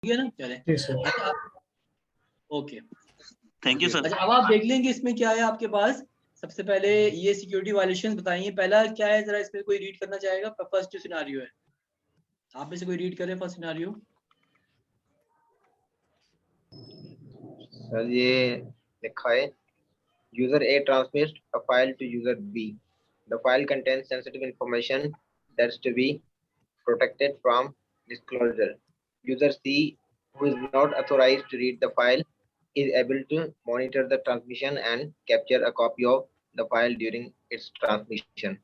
है ना, चले। अच्छा, ओके, थैंक यू सर। अच्छा अब आप देख लेंगे इसमें क्या है आपके पास। सबसे पहले ये सिक्योरिटी वायलेशन बताइए, पहला क्या है, जरा इसमें कोई रीड करना चाहेगा? फर्स्ट जो सिनारियो है, आप में से कोई रीड करे फर्स्ट सिनारियो। सर ये लिखा है, user A transmit a file to user B, the file contains sensitive information that's to be protected from disclosure. User C, who is not authorized to read the file, is able to monitor the transmission and capture a copy of the file during its transmission.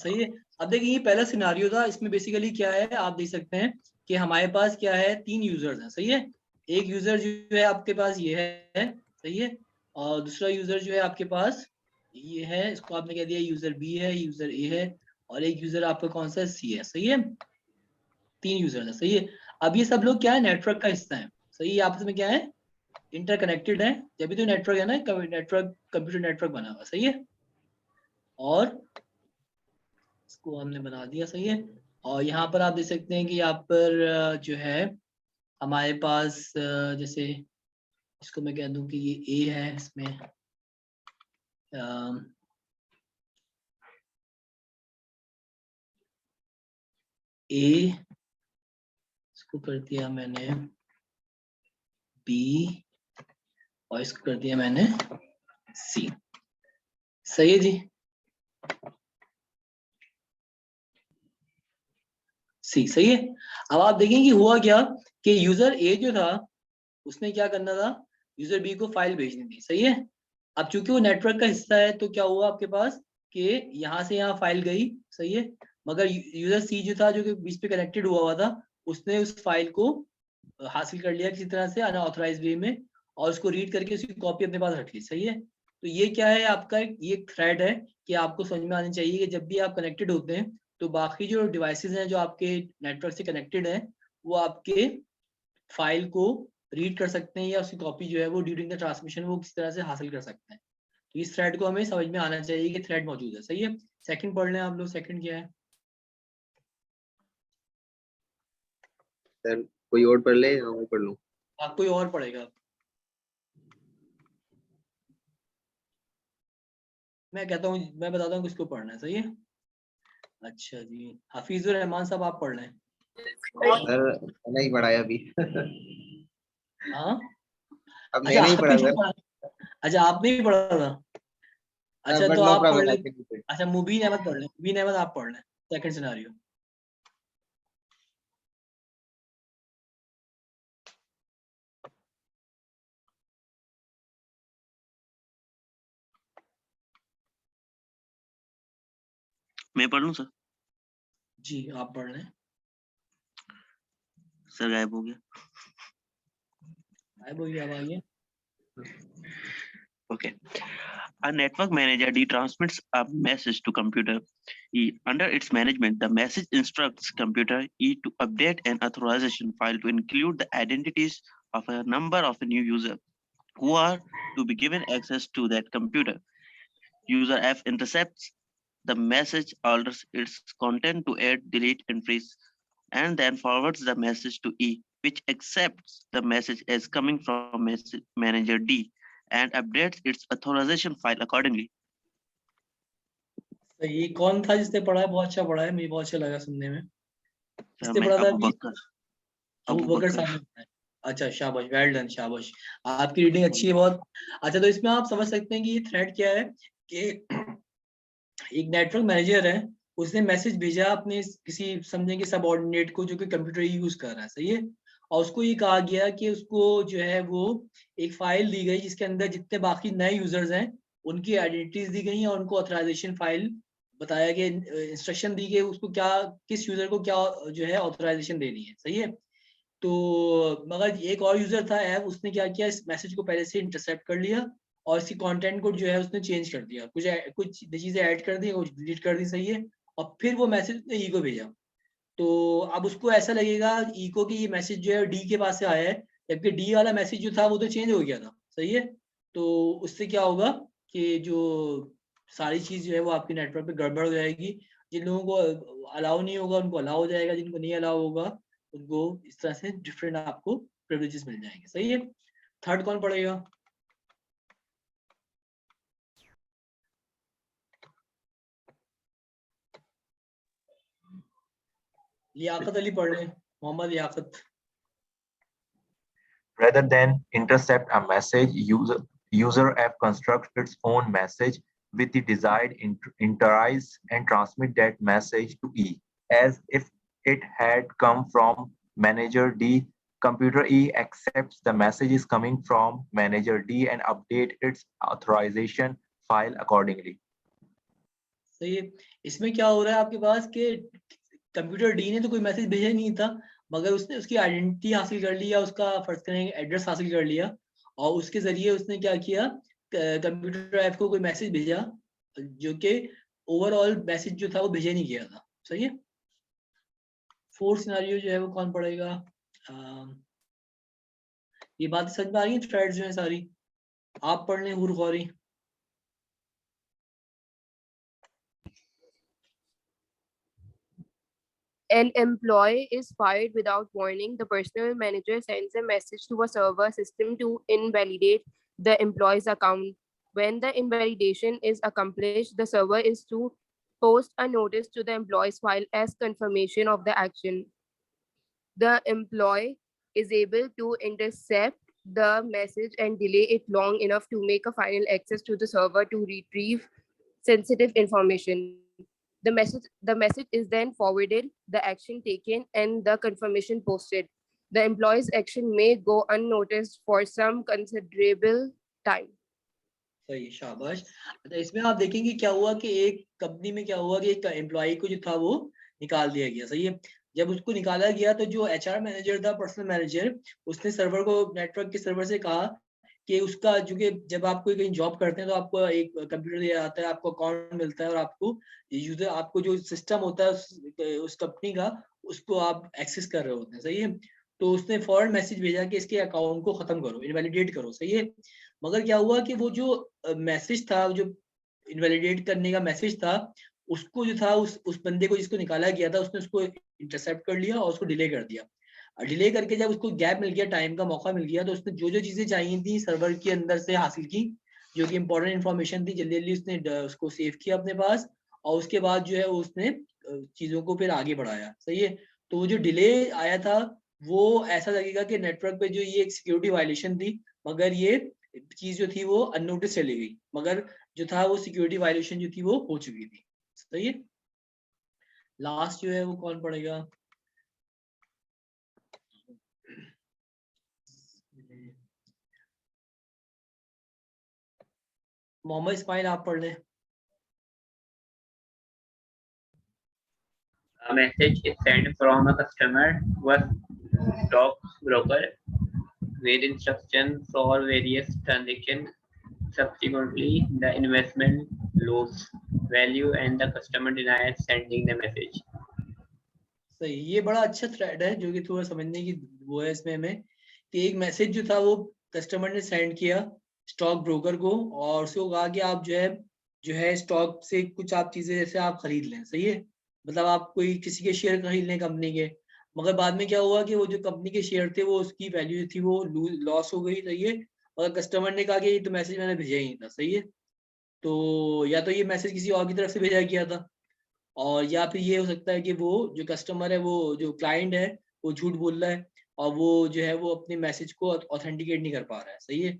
सही है। अब देखिए ये पहला scenario था, इसमें basically क्या है आप देख सकते हैं कि हमारे पास क्या है, 3 यूजर्स हैं, सही है। एक यूजर जो है आपके पास ये है, सही है, और दूसरा यूजर जो है आपके पास ये है, इसको आपने कह दिया यूजर बी है, यूजर ए है, और एक यूजर आपका कौन सा सी है, सही है। 3 यूजर है, सही है। अब ये सब लोग क्या है, नेटवर्क का हिस्सा है, सही है, आपस में क्या है, इंटरकनेक्टेड है, जब भी तो नेटवर्क है ना, नेटवर्क कंप्यूटर नेटवर्क बना हुआ, सही है। और इसको हमने बना दिया, सही है। और यहाँ पर आप देख सकते हैं कि यहाँ पर जो है हमारे पास जैसे इसको मैं कह दूं कि ये ए है, इसमें ए, इसको कर दिया मैंने बी, और इसको कर दिया मैंने सी, सही है जी। सी, सही है। अब आप देखें कि हुआ क्या कि यूजर ए जो था उसने क्या करना था, यूजर बी को फाइल भेजनी थी, सही है। अब चूंकि वो नेटवर्क का हिस्सा है तो क्या हुआ आपके पास कि यहाँ से यहाँ फाइल गई, सही है, मगर यूजर सी जो था, जो कि बीच पे कनेक्टेड हुआ था, उसने उस फाइल को हासिल कर लिया किसी तरह से अनऑथराइज्ड वे में, और उसको रीड करके उसकी कॉपी अपने पास रख ली, सही है। तो ये क्या है आपका, ये थ्रेड है कि आपको समझ में आनी चाहिए कि जब भी आप कनेक्टेड होते हैं तो बाकी जो डिवाइसेस हैं जो आपके नेटवर्क से कनेक्टेड हैं वो आपके फाइल को रीड कर सकते हैं, या उसकी कॉपी जो है वो ड्यूरिंग द ट्रांसमिशन वो किसी तरह से हासिल कर सकते हैं। तो इस थ्रेड को हमें समझ में आना चाहिए कि थ्रेड मौजूद है, सही है। सेकंड पढ़ लें आप लोग, सेकंड क्या है? सर कोई और पढ़ ले या मैं पढ़ लूं? आप कोई और पढ़ेगा? मैं कहता हूँ, मैं बताता हूँ किसको पढ़ना है, सही है। अच्छा जी, हफीजुर रहमान साहब आप पढ़ लें। सर नहीं पढ़ाया अभी। हाँ, अब अच्छा मैंने ही आप पढ़ा ही नहीं सर। पढ़ा, अच्छा आपने भी पढ़ा था, अच्छा बट तो नो आप पढ़ प्रॉब्लम, ले। आपके पीछे। अच्छा मुबीन अहमद पढ़ लें, मुबीन अहमद आप पढ़ लें सेकंड सिनेरियो। मैं पढ़ लूं सर? जी आप पढ़ लें। सर गायब हो गया। गायब हो गया, अब आइए। Okay. A network manager transmits a message to computer E. Under its management, the message instructs computer E to update an authorization file to include the identities of a number of a new user who are to be given access to that computer. User F intercepts the message, alters its content to add, delete entries, and then forwards the message to E, which accepts the message as coming from message manager D and updates its authorization file accordingly. तो ये कौन था जिसने पढ़ा है? बहुत अच्छा पढ़ा है, मुझे बहुत अच्छा लगा सुनने में। किसने मैं पढ़ा था अबू अभी? बकर। अबू अबू बकर बकर। साहब ने पढ़ा है। अच्छा शाबाश, वेल डन, शाबाश, आपकी रीडिंग अच्छी है बहुत। अच्छा तो इसमें आप समझ सकते हैं कि ये थ्रेड क्या है कि एक नेटवर्क मैनेजर है, उसने मैसेज भेजा अपने किसी समझेंगे सबऑर्डिनेट को जो कि कंप्यूटर यूज कर रहा है, सही है। और उसको ये कहा गया कि उसको जो है वो एक फाइल दी गई जिसके अंदर जितने बाकी नए यूजर्स हैं उनकी आइडेंटिटीज दी गई और उनको ऑथराइजेशन फाइल बताया गया, इंस्ट्रक्शन दी गई उसको क्या, किस यूजर को क्या जो है ऑथराइजेशन देनी है, सही है। तो मगर एक और यूजर था ऐप, उसने क्या किया, इस मैसेज को पहले से इंटरसेप्ट कर लिया और इसकी कंटेंट को जो है उसने चेंज कर दिया, कुछ चीजें ऐड कर दी, कुछ डिलीट कर दी, सही है। और फिर वो मैसेज उसने ई को भेजा। तो अब उसको ऐसा लगेगा ई को कि ये मैसेज जो है डी के पास से आया है, जबकि डी वाला मैसेज जो था वो तो चेंज हो गया था, सही है। तो उससे क्या होगा कि जो सारी चीज जो है वो आपके नेटवर्क पे गड़बड़ हो जाएगी। जिन लोगों को अलाउ नहीं होगा उनको अलाउ हो जाएगा, जिनको नहीं अलाउ होगा उनको इस तरह से डिफरेंट आपको प्रिविलेजेस मिल जाएंगे। सही है। थर्ड कौन पढ़ेगा? लियाकत अली पढ़ लें, Mohammad Liaquat. Rather than intercept a message, user F constructs its own message with the desired interize and transmit that message to E as if it had come from manager D. Computer E accepts the message is coming from manager D and update its authorization file accordingly. सही है। इसमें क्या हो रहा है आपके पास कि computer D ने तो कोई मैसेज भेजा नहीं था, मगर उसने उसकी आइडेंटिटी हासिल कर ली या उसका फर्ज करें एड्रेस हासिल कर लिया, और उसके जरिए उसने क्या किया, कंप्यूटर ऐप को कोई मैसेज भेजा जो कि ओवरऑल मैसेज जो था वो भेजा नहीं गया था। सही है। फोर्थ सिनेरियो जो है वो कौन पढ़ेगा? ये बात समझ में आ रही है? थ्रेड्स जो है सारी आप पढ़ लें हुर Gauri. An employee is fired without warning. The personnel manager sends a message to a server system to invalidate the employee's account. When the invalidation is accomplished, the server is to post a notice to the employee's file as confirmation of the action. The employee is able to intercept the message and delay it long enough to make a final access to the server to retrieve sensitive information. The message is then forwarded, the action taken, and the confirmation posted. The employee's action may go unnoticed for some considerable time. सही, शाबाश। तो इसमें आप देखेंगे क्या हुआ कि एक कंपनी में क्या हुआ कि एक एम्प्लॉय को जो था वो निकाल दिया गया। सही है। जब उसको निकाला गया तो जो एचआर मैनेजर था, पर्सनल मैनेजर, उसने सर्वर को, नेटवर्क के सर्वर से कहा कि उसका, जो कि जब आप कोई कहीं जॉब करते हैं तो आपको एक कंप्यूटर दिया जाता है, आपको अकाउंट मिलता है और आपको यूजर, आपको जो सिस्टम होता है उस कंपनी का, उसको आप एक्सेस कर रहे होते हैं। सही है। तो उसने फौरन मैसेज भेजा कि इसके अकाउंट को खत्म करो, इनवैलिडेट करो। सही है। मगर क्या हुआ कि वो जो मैसेज था, जो इनवैलिडेट करने का मैसेज था, उसको जो था उस बंदे को जिसको निकाला गया था, उसने उसको इंटरसेप्ट कर लिया और उसको डिले कर दिया। डिले करके जब उसको गैप मिल गया, टाइम का मौका मिल गया, तो उसने जो जो चीजें चाहिए थी सर्वर के अंदर से हासिल की, जो कि इंपॉर्टेंट इन्फॉर्मेशन थी, जल्दी जल्दी उसने उसको सेव किया अपने पास, और उसके बाद जो है उसने चीजों को फिर आगे बढ़ाया। सही है। तो वो जो डिले आया था, वो ऐसा लगेगा कि नेटवर्क पे जो ये एक सिक्योरिटी वायलेशन थी, मगर ये चीज जो थी वो अननोटिस चली गई, मगर जो था वो सिक्योरिटी वायलेशन जो थी वो हो चुकी थी। सही है। लास्ट जो है वो कौन पढ़ेगा? मोहम्मद इस्माइल आप पढ़ लें। A message is sent from a customer to a stockbroker with instructions for various transactions. Subsequently, the investment loses value and the customer denies sending the message. सही, ये बड़ा अच्छा थ्रेड है जो कि थोड़ा समझने की वो है इसमें हमें, कि एक मैसेज जो था वो कस्टमर ने सेंड किया स्टॉक ब्रोकर को, और उसको कहा कि आप जो है स्टॉक से कुछ आप चीजें जैसे आप खरीद लें। सही है। मतलब आप कोई किसी के शेयर खरीद लें कंपनी के, मगर बाद में क्या हुआ कि वो जो कंपनी के शेयर थे वो उसकी वैल्यू थी वो लॉस हो गई। सही है। और कस्टमर ने कहा कि ये तो मैसेज मैंने भेजा ही नहीं था। सही है। तो या तो ये मैसेज किसी और की तरफ से भेजा गया था, और या फिर ये हो सकता है कि वो जो कस्टमर है, वो जो क्लाइंट है, वो झूठ बोल रहा है, और वो जो है वो अपने मैसेज को ऑथेंटिकेट नहीं कर पा रहा है। सही है।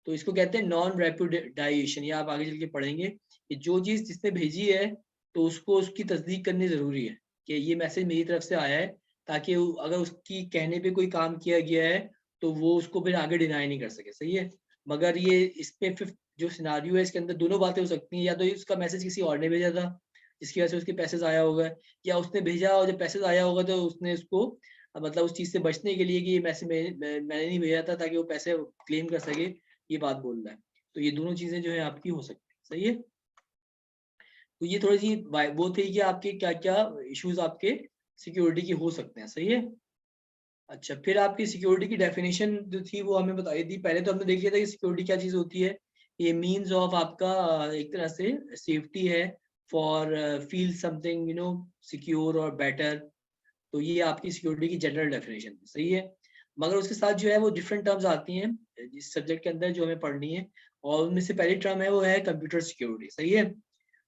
तो इसको कहते हैं नॉन रेप्यूडाइजेशन, या आप आगे चल के पढ़ेंगे कि जो चीज जिसने भेजी है तो उसको उसकी तस्दीक करनी जरूरी है कि ये मैसेज मेरी तरफ से आया है, ताकि अगर उसकी कहने पे कोई काम किया गया है तो वो उसको फिर आगे डिनाई नहीं कर सके। सही है। मगर ये इसमें फिफ्थ जो सिनारियो है, इसके अंदर दोनों बातें हो सकती हैं, या तो उसका मैसेज किसी और ने भेजा था जिसकी वजह से उसके पैसे आया होगा, या उसने भेजा और जब पैसे आया होगा तो उसने उसको मतलब उस चीज से बचने के लिए कि ये मैसेज मैंने नहीं भेजा था, ताकि वो पैसे क्लेम कर सके, ये बात बोल रहा है। तो ये दोनों चीजें जो है आपकी हो सकती है। सही है। तो ये थोड़ी सी वो थी कि आपके क्या क्या इश्यूज आपके सिक्योरिटी के हो सकते हैं। सही है। अच्छा, फिर आपकी सिक्योरिटी की डेफिनेशन जो थी वो हमें बताई थी। पहले तो हमने देख लिया था कि सिक्योरिटी क्या चीज होती है। ये मीन्स ऑफ आपका एक तरह से सेफ्टी है, फॉर फील समथिंग सिक्योर और बेटर, तो ये आपकी सिक्योरिटी की जनरल डेफिनेशन है, सही है। मगर उसके साथ जो है वो डिफरेंट टर्म्स आती हैं इस सब्जेक्ट के अंदर जो हमें पढ़नी है, और उनमें से पहली टर्म है वो है कंप्यूटर सिक्योरिटी, सही है।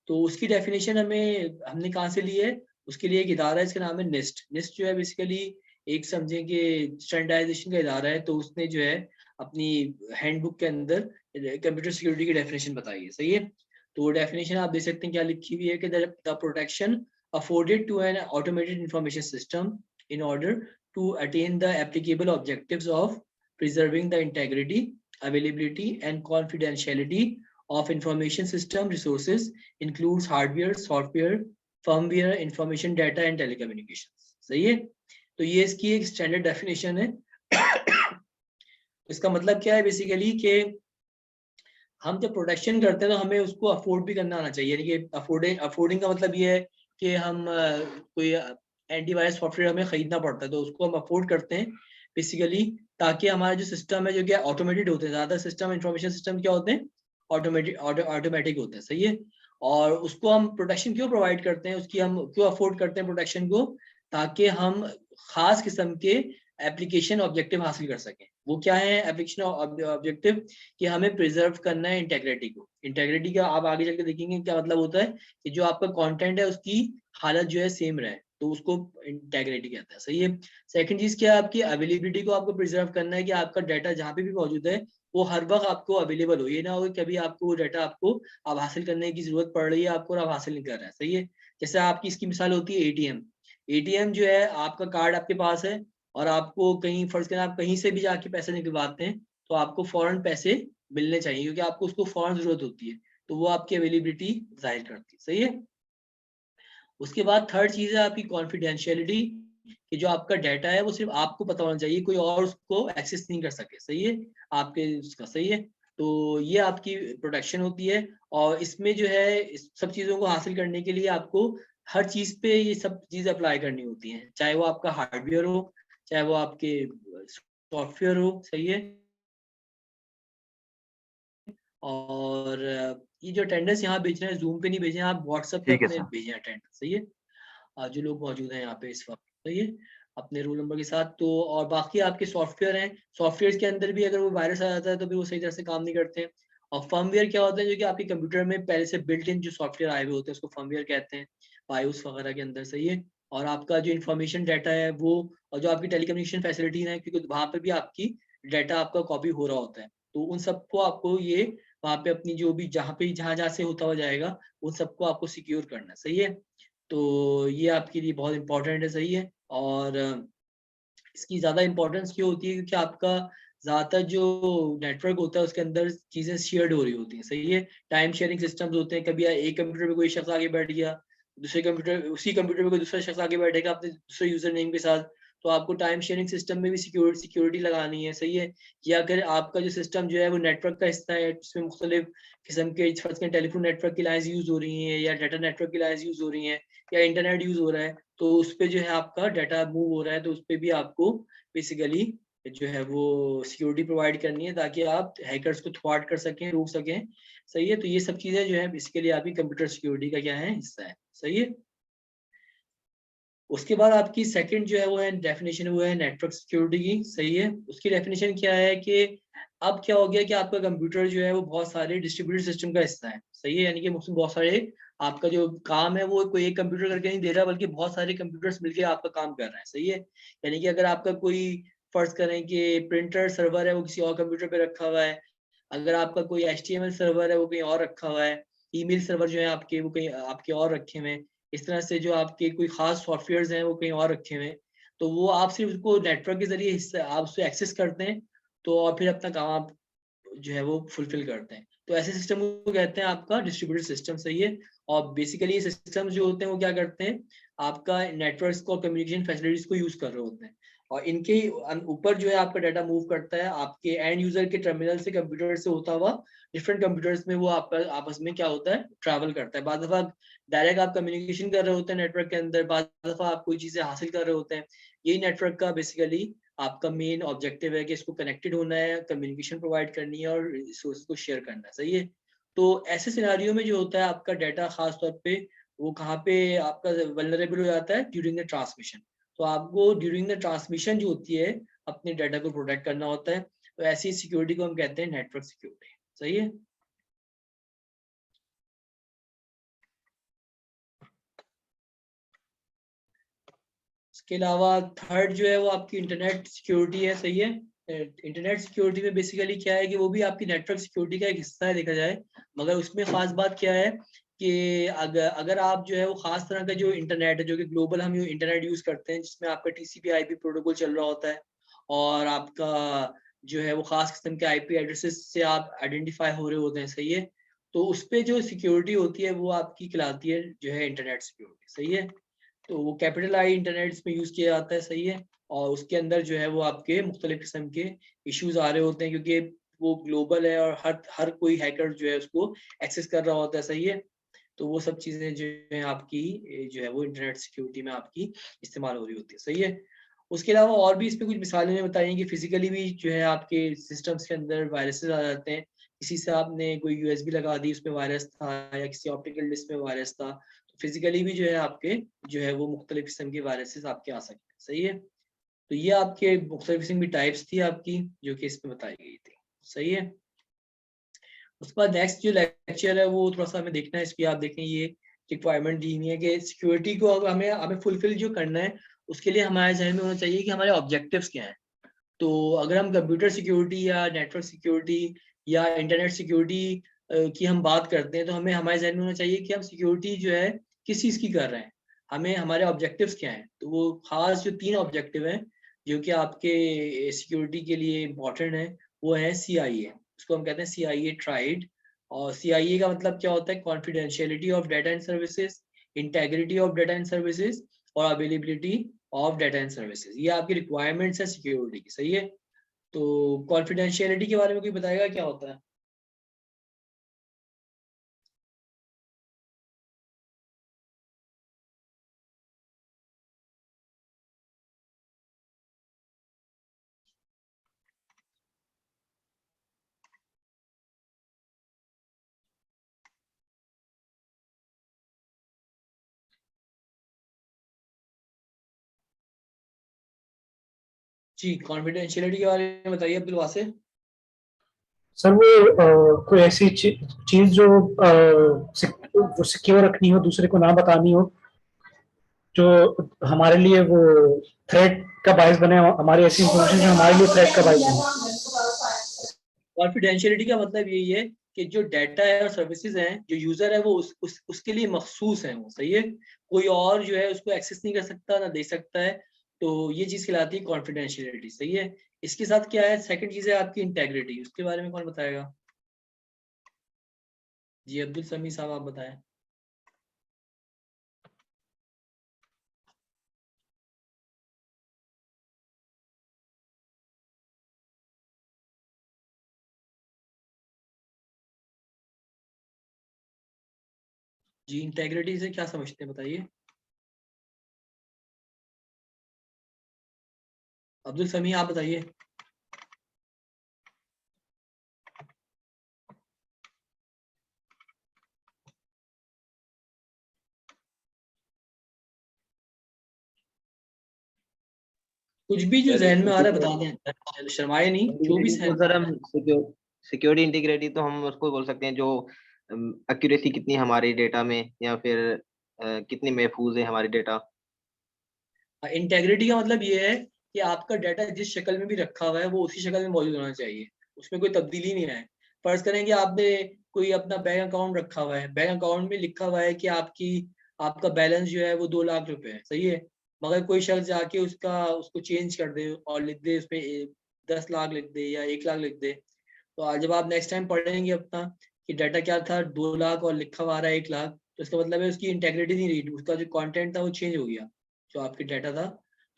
तो उसकी डेफिनेशन हमने कहाँ से ली है, उसके लिए एक इदारा है, इसका नाम है निस्ट। निस्ट जो है बेसिकली एक समझें कि स्टैंडर्डाइजेशन का इदारा है, तो उसने जो है अपनी हैंडबुक के अंदर कंप्यूटर सिक्योरिटी की डेफिनेशन बताई है, सही है। तो डेफिनेशन आप देख सकते हैं क्या लिखी हुई है कि the protection afforded to an automated information system in order to attain the applicable objectives of preserving the integrity, availability, and confidentiality of information system resources includes hardware, software, firmware, information data, and telecommunications. सही है। तो ये इसकी एक standard definition है। इसका मतलब क्या है बेसिकली कि हम जब प्रोटेक्शन करते हैं तो हमें उसको अफोर्ड भी करना आना चाहिए, यानी कि अफोर्डिंग का मतलब ये है कि हम कोई एंटीवायरस सॉफ्टवेयर हमें खरीदना पड़ता है तो उसको हम अफोर्ड करते हैं बेसिकली, ताकि हमारा जो सिस्टम है जो कि ऑटोमेटेड होते हैं, ज्यादा सिस्टम इंफॉर्मेशन सिस्टम क्या होते हैं, ऑटोमेटिक होते हैं, सही है। और उसको हम प्रोटेक्शन क्यों प्रोवाइड करते हैं, उसकी हम क्यों अफोर्ड करते हैं प्रोटेक्शन को, ताकि हम खास किस्म के एप्लीकेशन ऑब्जेक्टिव हासिल कर सकें। वो क्या है एप्लीकेशन ऑब्जेक्टिव, कि हमें प्रिजर्व करना है इंटेग्रिटी को। इंटेग्रिटी का आप आगे चल के देखेंगे क्या मतलब होता है, कि जो आपका कंटेंट है उसकी हालत जो है सेम रहे, तो उसको इंटेग्रिटी कहता है, सही है। सेकंड चीज क्या है, आपकी अवेलेबिलिटी को आपको प्रिजर्व करना है, कि आपका डाटा जहाँ पे भी मौजूद है वो हर वक्त आपको अवेलेबल हो, ये ना हो कि कभी आपको वो डाटा आपको अब हासिल करने की जरूरत पड़ रही है आपको और आप हासिल नहीं कर रहे हैं, सही है। जैसे आपकी इसकी मिसाल होती है एटीएम। एटीएम जो है आपका कार्ड आपके पास है और आपको कहीं फर्ज करें आप कहीं से भी जाके पैसे निकलवाते हैं, तो आपको फौरन पैसे मिलने चाहिए, क्योंकि आपको उसको फौरन जरूरत होती है, तो वो आपकी अवेलेबिलिटी जाहिर करती है, सही है। उसके बाद थर्ड चीज है आपकी कॉन्फिडेंशियलिटी, कि जो आपका डाटा है वो सिर्फ आपको पता होना चाहिए, कोई और उसको एक्सेस नहीं कर सके, सही है, आपके उसका, सही है। तो ये आपकी प्रोटेक्शन होती है, और इसमें जो है इस सब चीजों को हासिल करने के लिए आपको हर चीज पे ये सब चीज अप्लाई करनी होती हैं, चाहे वो आपका हार्डवेयर हो, चाहे वो आपके सॉफ्टवेयर हो, सही है। और ये जो अटेंडेंस यहाँ भेज रहे हैं जूम पे नहीं भेजे, आप व्हाट्सएप पे ठीक है अपने सर। भेजें अटेंडेंस, सही है। जो लोग मौजूद हैं यहाँ पे इस वक्त, सही है, अपने रोल नंबर के साथ। तो और बाकी आपके सॉफ्टवेयर हैं, सॉफ्टवेयर के अंदर भी अगर वो वायरस आ जाता है तो फिर वो सही तरह से काम नहीं करते हैं। और फर्मवेयर क्या होता है, जो कि आपके कंप्यूटर में पहले से बिल्ट इन जो सॉफ्टवेयर आए हुए होते हैं उसको फर्मवेयर कहते हैं, बायोस वगैरह के अंदर, सही है। और आपका जो इन्फॉर्मेशन डाटा है वो, और जो आपकी टेलीकम्युनिकेशन फैसिलिटीज है, क्योंकि वहाँ पर भी आपकी डाटा आपका कॉपी हो रहा होता है, तो उन सबको आपको ये वहाँ पे अपनी जो भी जहाँ पे जहाँ जहाँ से होता हुआ जाएगा उन सबको आपको सिक्योर करना है, सही है। तो ये आपके लिए बहुत इंपॉर्टेंट है, सही है। और इसकी ज़्यादा इंपॉर्टेंस क्यों होती है, क्योंकि आपका ज़्यादातर जो नेटवर्क होता है उसके अंदर चीज़ें शेयर्ड हो रही होती हैं, सही है। टाइम शेयरिंग सिस्टम्स होते हैं, कभी एक कंप्यूटर पे कोई शख्स आगे बैठ गया, दूसरे कंप्यूटर उसी कंप्यूटर पे कोई दूसरा शख्स आगे बैठेगा अपने दूसरे यूजर नेम के साथ, तो आपको टाइम शेयरिंग सिस्टम में भी सिक्योरिटी लगानी है, सही है। या अगर आपका जो सिस्टम जो है वो नेटवर्क का हिस्सा है, जिसमें मुख्तलिफ किस्म के फर्ज के टेलीफोन नेटवर्क की लाइन्स यूज हो रही हैं, या डाटा नेटवर्क की लाइन्स यूज हो रही हैं, या इंटरनेट यूज हो रहा है, तो उस पे जो है आपका डाटा मूव हो रहा है, तो उस पे भी आपको बेसिकली जो है वो सिक्योरिटी प्रोवाइड करनी है, ताकि आप हैकर्स को थ्वार्ट कर सकें, रोक सकें, सही है। तो ये सब चीजें जो है बेसिकली आपकी कंप्यूटर सिक्योरिटी का क्या है हिस्सा है, सही है। उसके बाद आपकी सेकंड जो है वो है डेफिनेशन, वो है नेटवर्क सिक्योरिटी की, सही है। उसकी डेफिनेशन क्या है कि अब क्या हो गया कि आपका कंप्यूटर जो है वो बहुत सारे डिस्ट्रीब्यूटेड सिस्टम का हिस्सा है, सही है। यानी कि उसमें बहुत सारे आपका जो काम है वो कोई एक कंप्यूटर करके नहीं दे रहा, बल्कि बहुत सारे कंप्यूटर्स मिलकर आपका काम कर रहे हैं, सही है। यानी कि अगर आपका कोई फर्ज करें कि प्रिंटर सर्वर है वो किसी और कंप्यूटर पे रखा हुआ है, अगर आपका कोई HTML सर्वर है वो कहीं और रखा हुआ है, ईमेल सर्वर जो है आपके वो कहीं आपके और रखे हुए हैं, इस तरह से जो आपके कोई खास सॉफ्टवेयर हैं वो कहीं और रखे हुए हैं, तो वो आप सिर्फ उसको नेटवर्क के जरिए हिस्सा आप उसको एक्सेस करते हैं, तो और फिर अपना काम आप जो है वो फुलफिल करते हैं। तो ऐसे सिस्टम को कहते हैं आपका डिस्ट्रीब्यूटेड सिस्टम, सही है। और बेसिकली ये सिस्टम जो होते हैं वो क्या करते हैं, आपका नेटवर्क्स को कम्युनिकेशन फैसिलिटीज को यूज कर रहे होते हैं, और इनके ऊपर जो है आपका डाटा मूव करता है आपके एंड यूजर के टर्मिनल से कंप्यूटर से होता हुआ डिफरेंट कंप्यूटर्स में, वो आपस में क्या होता है ट्रैवल करता है। बाद दफा डायरेक्ट आप कम्युनिकेशन कर रहे होते हैं नेटवर्क के अंदर, बाद दफा आप कोई चीजें हासिल कर रहे होते हैं। यही नेटवर्क का बेसिकली आपका मेन ऑब्जेक्टिव है कि इसको कनेक्टेड होना है, कम्युनिकेशन प्रोवाइड करनी है और रिसोर्स को शेयर करना है, सही है। तो ऐसे सिनारियो में जो होता है आपका डाटा खास तौर पे वो कहाँ पे आपका वल्नरेबल हो जाता है ड्यूरिंग द ट्रांसमिशन। तो तो आपको ड्यूरिंग द ट्रांसमिशन जो होती है अपने डाटा को प्रोटेक्ट करना होता है। तो ऐसी सिक्योरिटी को हम कहते हैं नेटवर्क सिक्योरिटी। सही है। इसके अलावा थर्ड जो है वो आपकी इंटरनेट सिक्योरिटी है। सही है। इंटरनेट सिक्योरिटी में बेसिकली क्या है कि वो भी आपकी नेटवर्क सिक्योरिटी का एक हिस्सा है देखा जाए, मगर उसमें खास बात क्या है कि अगर आप जो है वो खास तरह का जो इंटरनेट है, जो कि ग्लोबल हम इंटरनेट यूज करते हैं, जिसमें आपका TCP/IP प्रोटोकॉल चल रहा होता है और आपका जो है वो खास किस्म के IP एड्रेसेस से आप आइडेंटिफाई हो रहे होते हैं। सही है। तो उस पर जो सिक्योरिटी होती है वो आपकी कहलाती है जो है इंटरनेट सिक्योरिटी। सही है। तो वो कैपिटल आई इंटरनेट इसमें यूज किया जाता है। सही है। और उसके अंदर जो है वो आपके मुख्तलिफ किस्म के इश्यूज आ रहे होते हैं, क्योंकि वो ग्लोबल है और हर कोई हैकर जो है उसको एक्सेस कर रहा होता है। सही है। तो वो सब चीजें जो है आपकी जो है वो इंटरनेट सिक्योरिटी में आपकी इस्तेमाल हो रही होती है। सही है। उसके अलावा और भी इसमें कुछ मिसालें बताई कि फिजिकली भी जो है आपके सिस्टम्स के अंदर वायरसेस आ जाते हैं। किसी से आपने कोई USB लगा दी, उसमें वायरस था, या किसी ऑप्टिकल डिस्क में वायरस था, तो फिजिकली भी जो है आपके जो है वो मुख्तलिफ किस्म के वायरसेस आपके आ सकते हैं। सही है। तो ये आपके मुख्तलिफ किस्म की टाइप्स थी आपकी जो कि इसमें बताई गई थी। सही है। उसके बाद नेक्स्ट जो लेक्चर है वो थोड़ा सा हमें देखना है, इसकी आप देखें ये रिक्वायरमेंट दी हुई है कि सिक्योरिटी को हमें फुलफिल जो करना है उसके लिए हमारे जहन में होना चाहिए कि हमारे ऑब्जेक्टिव्स क्या हैं। तो अगर हम कंप्यूटर सिक्योरिटी या नेटवर्क सिक्योरिटी या इंटरनेट सिक्योरिटी की हम बात करते हैं, तो हमें हमारे जहन में होना चाहिए कि हम सिक्योरिटी जो है किस चीज़ की कर रहे हैं, हमें हमारे ऑब्जेक्टिव्स क्या हैं। तो वो खास जो 3 ऑब्जेक्टिव हैं जो कि आपके सिक्योरिटी के लिए इम्पोर्टेंट है, वो है CIA। उसको हम कहते हैं CIA ट्राइड। और CIA का मतलब क्या होता है? Confidentiality of data and services, integrity of data and services और availability of data and services. ये आपकी रिक्वायरमेंट्स है सिक्योरिटी की। सही है। तो कॉन्फिडेंशियलिटी के बारे में कोई बताएगा क्या होता है? जी, कॉन्फिडेंशियलिटी के बारे में बताइए अब्दुल वासिफ। सर वो कोई ऐसी चीज जो सिक्योर रखनी हो, दूसरे को ना बतानी हो, जो हमारे लिए वो थ्रेट का बायस बने, हमारी ऐसी इंफॉर्मेशन जो हमारे लिए थ्रेट का बायस बने। कॉन्फिडेंशियलिटी का मतलब यही है कि जो डाटा है और सर्विसेज हैं, जो यूजर है वो उसके लिए मखसूस है वो। सही है। कोई और जो है उसको एक्सेस नहीं कर सकता, ना दे सकता है। तो ये चीज कहलाती है कॉन्फिडेंशियलिटी। सही है। इसके साथ क्या है, सेकंड चीज है आपकी इंटेग्रिटी। उसके बारे में कौन बताएगा? जी अब्दुल समी साहब आप बताएं। जी इंटेग्रिटी से क्या समझते हैं बताइए। अब्दुल समी आप बताइए। कुछ भी जो जहन में आ रहा है बता दें, शर्माए नहीं, जो भी इंटीग्रिटी सहन को सर हम सिक्योरिटी इंटीग्रिटी तो हम उसको बोल सकते हैं जो एक्यूरेसी कितनी हमारे डेटा में, या फिर कितनी महफूज है हमारी डेटा। इंटेग्रिटी का मतलब ये है कि आपका डाटा जिस शक्ल में भी रखा हुआ है वो उसी शक्ल में मौजूद होना चाहिए, उसमें कोई तब्दीली नहीं आए। फर्ज करें कि आपने कोई अपना बैंक अकाउंट रखा हुआ है, बैंक अकाउंट में लिखा हुआ है कि आपका बैलेंस जो है वो 2 लाख रुपए है। सही है। मगर कोई शख्स जाके उसको चेंज कर दे और लिख दे उसमें 10 लाख लिख दे या 1 लाख लिख दे, तो आज जब आप नेक्स्ट टाइम पढ़ेंगे अपना कि डाटा क्या था 2 लाख और लिखा हुआ आ रहा है 1 लाख, तो इसका मतलब है उसकी इंटेग्रिटी नहीं रही, उसका जो कंटेंट था वो चेंज हो गया, जो आपके डाटा था।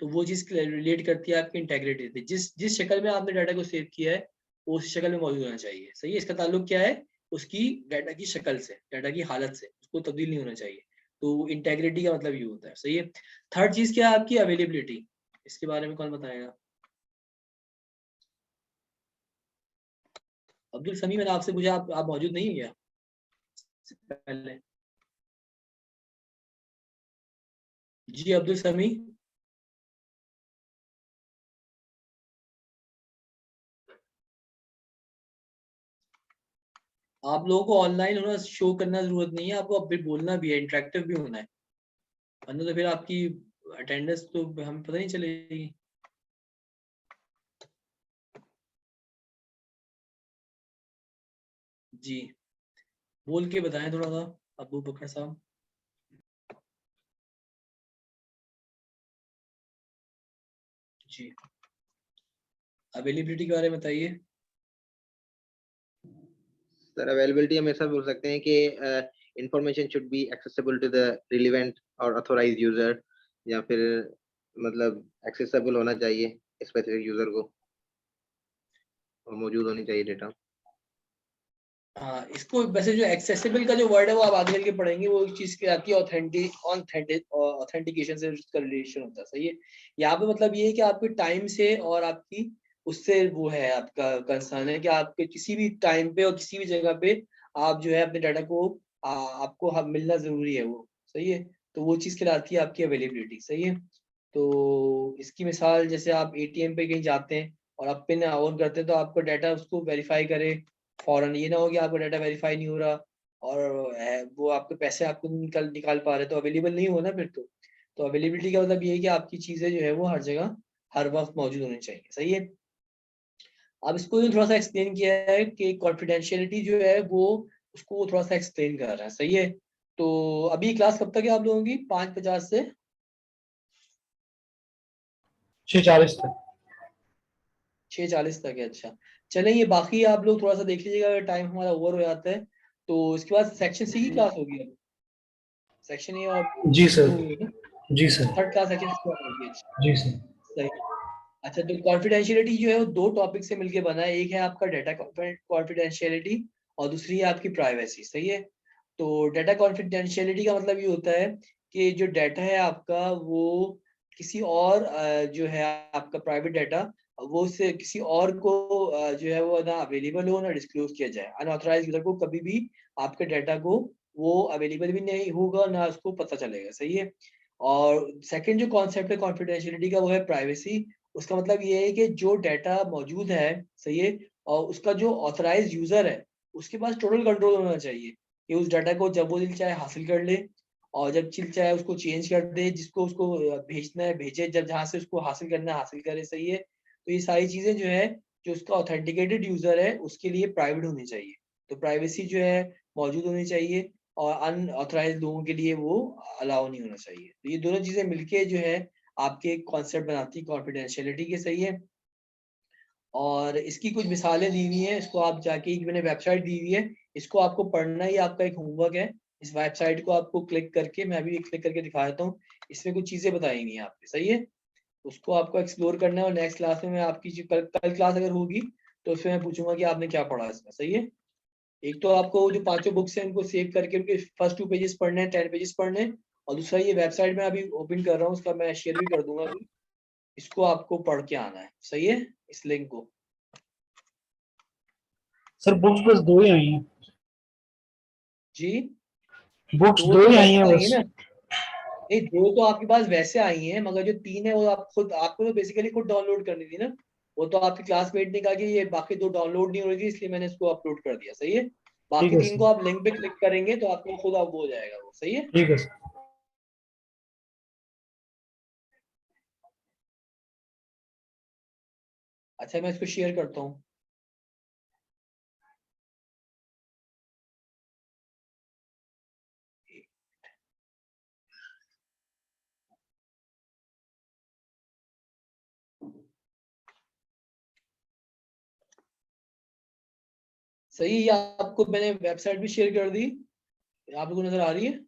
तो वो चीज रिलेट करती है आपकी इंटेग्रिटी से। जिस शक्ल में आपने डाटा को सेव किया है वो उसी शक्ल में मौजूद होना चाहिए। सही है। इसका ताल्लुक क्या है? उसकी डाटा की शक्ल से, डाटा की हालत से, उसको तब्दील नहीं होना चाहिए। तो इंटेग्रिटी का मतलब ये होता है। सही है। थर्ड चीज क्या है आपकी? अवेलेबिलिटी। इसके बारे में कौन बताएगा? अब्दुल समी मैंने आपसे पूछा, आप मौजूद नहीं है क्या पहले? जी अब्दुल समी। आप लोगों को ऑनलाइन होना शो करना जरूरत नहीं है, आपको अब भी बोलना भी है, इंटरेक्टिव भी होना है, वरना तो फिर आपकी अटेंडेंस तो हमें पता नहीं चलेगी। जी बोल के बताएं थोड़ा सा अबू बकर साहब। जी अवेलेबिलिटी के बारे में बताइए। सर अवेलेबिलिटी हम ऐसा बोल सकते हैं कि information should be accessible to the relevant और ऑथोराइज्ड यूजर, या फिर मतलब एक्सेसिबल होना चाहिए स्पेसिफिक यूजर को और मौजूद होनी चाहिए डेटा। हाँ इसको वैसे जो एक्सेसिबल का जो वर्ड है वो आप आगे चल के पढ़ेंगे, वो एक चीज की आती है ऑथेंटिकेशन से उसका रिलेशन होता है। सही है, यहाँ पे मतलब ये है कि आपके टाइम से और आपकी उससे वो है आपका कंसर्न है कि आपके किसी भी टाइम पे और किसी भी जगह पे आप जो है अपने डाटा को आपको मिलना जरूरी है वो। सही है, तो वो चीज कहलाती है आपकी अवेलेबिलिटी। सही है, तो इसकी मिसाल जैसे आप एटीएम पे कहीं जाते हैं और आप पिन ऑन करते हैं तो आपका डाटा उसको वेरीफाई करे फौरन, ये ना हो कि आपका डाटा वेरीफाई नहीं हो रहा और वो आपके पैसे आपको निकाल पा रहे तो अवेलेबल नहीं हो ना फिर तो अवेलेबिलिटी का मतलब ये है कि आपकी चीजें जो है वो हर जगह हर वक्त मौजूद होनी चाहिए। सही है, अब इसको थोड़ा सा एक्सप्लेन किया है कि कॉन्फिडेंशियलिटी जो है वो उसको वो थोड़ा सा एक्सप्लेन कर रहा है। सही है, तो अभी क्लास कब तक है आप लोगों की? 5:50 से 6:40 तक। 6:40 तक है। अच्छा चलें, ये बाकी आप लोग थोड़ा सा देख लीजिएगा, अगर टाइम हमारा ओवर हो जाता है तो इसके बाद सेक्शन सी की क्लास होगी। अब सेक्शन ए और जी शुरू सर। होगी ना, जी sir. Third class section start होगी। अच्छा जी सर। सही। अच्छा तो कॉन्फिडेंशियलिटी जो है वो दो टॉपिक से मिलके बना है, एक है आपका डाटा कॉन्फिडेंशियलिटी और दूसरी है आपकी प्राइवेसी। सही है, तो डाटा कॉन्फिडेंशियलिटी का मतलब ये होता है कि जो डाटा है आपका वो किसी और जो है आपका प्राइवेट डाटा वो से किसी और को जो है वो ना अवेलेबल हो ना डिस्क्लोज किया जाए। अनऑथराइज्ड यूजर को कभी भी आपके डाटा को वो अवेलेबल भी नहीं होगा ना उसको पता चलेगा। सही है, और सेकंड जो कॉन्सेप्ट है कॉन्फिडेंशियलिटी का वो है प्राइवेसी। उसका मतलब ये है कि जो डाटा मौजूद है, सही है, और उसका जो ऑथराइज यूजर है उसके पास टोटल कंट्रोल होना चाहिए कि उस डाटा को जब वो दिल चाहे हासिल कर ले और जब चिल चाहे उसको चेंज कर दे, जिसको उसको भेजना है भेजे, जब जहाँ से उसको हासिल करना है हासिल करे। सही है, तो ये सारी चीजें जो है जो उसका ऑथेंटिकेटेड यूजर है उसके लिए प्राइवेट होनी चाहिए, तो प्राइवेसी जो है मौजूद होनी चाहिए और अनऑथराइज लोगों के लिए वो अलाउ नहीं होना चाहिए। तो ये दोनों चीजें मिलके जो है आपके कॉन्सेप्ट बनाती है कॉन्फिडेंशियलिटी के। सही है, और इसकी कुछ मिसालें दी हुई हैं, इसको आप जाके एक मैंने वेबसाइट दी हुई है, इसको आपको पढ़ना ही आपका एक होमवर्क है। इस वेबसाइट को आपको क्लिक करके, मैं अभी क्लिक करके दिखा देता हूँ, इसमें कुछ चीजें बताई गई हैं आपके। सही है, उसको आपको एक्सप्लोर करना है और नेक्स्ट क्लास में मैं आपकी जो कल क्लास अगर होगी तो उसमें मैं पूछूंगा कि आपने क्या पढ़ा इसमें। सही है, एक तो आपको जो पांचों बुक्स हैं उनको सेव करके उनके फर्स्ट 2 पेजेस पढ़ने हैं, 10 पेजेस पढ़ने हैं, और दूसरा ये वेबसाइट में अभी ओपन कर रहा हूँ, उसका मैं शेयर भी कर दूंगा अभी, इसको आपको पढ़ के आना है। सही है, इस लिंक को। सर बुक्स बस 2 ही आई हैं। जी बुक्स दो 2 तो ही आई वैसे हैं आई है बस। ना, नहीं दो तो आपके पास वैसे आई हैं, मगर जो 3 है वो आप खुद आपको तो बेसिकली खुद डाउनलोड करनी थी ना, वो तो आपके क्लासमेट ने कहा कि ये बाकी 2 डाउनलोड नहीं हो रही थी इसलिए मैंने इसको अपलोड कर दिया। सही है, ठीक बाकी है 3 को सर। आप लिंक पे क्लिक करेंगे तो आपको खुद आप वो हो जाएगा वो। सही है, ठीक है सर। अच्छा मैं इसको शेयर करता हूँ। सही है, आपको मैंने वेबसाइट भी शेयर कर दी, आप लोगों को नजर आ रही है?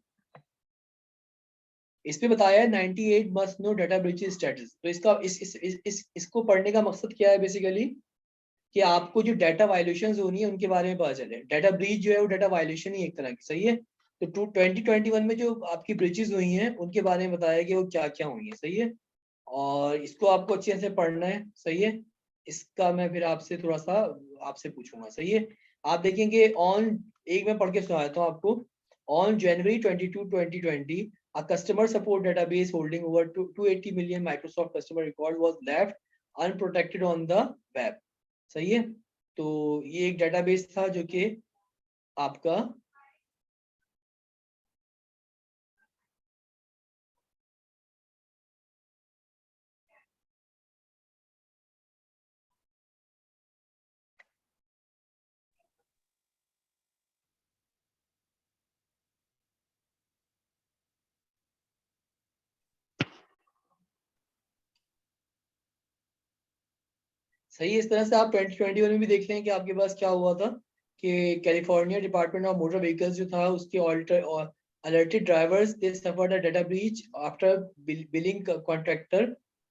इस पे बताया है 98 must know data breaches status. तो इसका इसको पढ़ने का मकसद क्या है बेसिकली कि आपको जो डाटा वायलेशन होनी है उनके बारे में पता चले। डाटा ब्रीच जो है वो डाटा वायलेशन ही एक तरह की। सही है, तो 2021 में जो आपकी ब्रीचेस हुई हैं उनके बारे में बताया कि वो क्या क्या हुई है। सही है, और इसको आपको अच्छे से पढ़ना है। सही है, इसका मैं फिर आपसे थोड़ा सा आपसे पूछूंगा। सही है, आप देखेंगे ऑन, एक मैं पढ़ के सुना देता हूँ आपको। On January 22, 2020, a customer support database holding over 280 million Microsoft customer record was left unprotected on the web। सही है, तो ये एक डेटाबेस था जो कि आपका सही है। इस तरह से आप 2021 में भी देख लें कि आपके पास क्या हुआ था कि California department of motor vehicles जो था उसके alerted drivers they suffered a data breach after billing contractor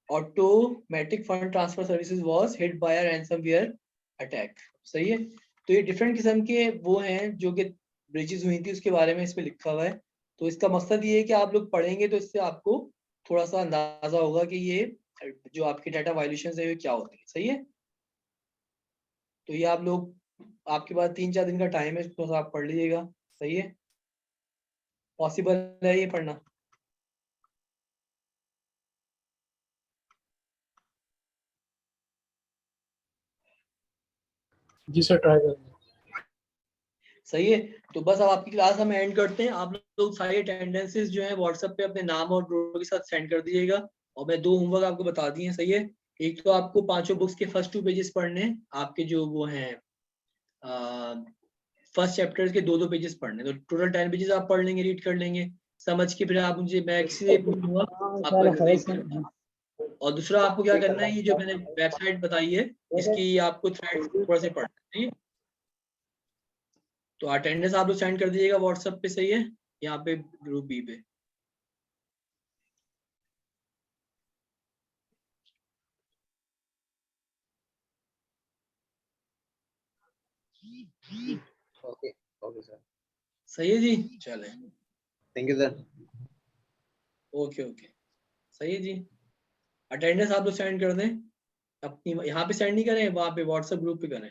automatic fund transfer services was hit by a ransomware attack। सही है। तो ये डिफरेंट किस्म के वो हैं जो कि ब्रीचेस हुई थी उसके बारे में इसमें लिखा हुआ है। तो इसका मकसद ये है कि आप लोग पढ़ेंगे तो इससे आपको थोड़ा सा अंदाजा होगा कि ये जो आपके डाटा वायलेशन है ये क्या होती है। सही है। तो ये आप लोग, आपके पास 3-4 दिन का टाइम है, इसको आप पढ़ लीजिएगा। सही है। पॉसिबल है ये पढ़ना? जी सर ट्राई करेंगे। सही है। तो बस अब आपकी क्लास हम एंड करते हैं। आप लोग सारी अटेंडेंसेस जो है व्हाट्सएप पे अपने नाम और ग्रुप के साथ सेंड कर दीजिएगा। और मैं 2 होमवर्क आपको बता दिए हैं। सही है। एक तो आपको 5 बुक्स के फर्स्ट 2 पेजेस पढ़ने हैं, आपके जो वो हैं फर्स्ट चैप्टर के 2-2 पेजेस पढ़ने। तो टोटल 10 पेजेस आप पढ़ लेंगे, रीड कर लेंगे समझ के, फिर आप मुझे मैं किसी पूछूंगा आपको एक्सप्लेन करना। और दूसरा आपको क्या करना है, ये जो मैंने वेबसाइट बताई है इसकी आपको थ्रेड्स थोड़ा से पढ़ना है। तो अटेंडेंस आप लोग सेंड कर दीजिएगा व्हाट्सएप पे। सही है। यहाँ पे ग्रुप बी पे। Okay. Okay, sir. सही है जी। चले। Thank you, sir. Okay okay. सही है जी। अटेंडेंस आप लोग सेंड कर दें अपनी, यहाँ पे सेंड नहीं करें, वहाँ पे व्हाट्सएप ग्रुप पे करें।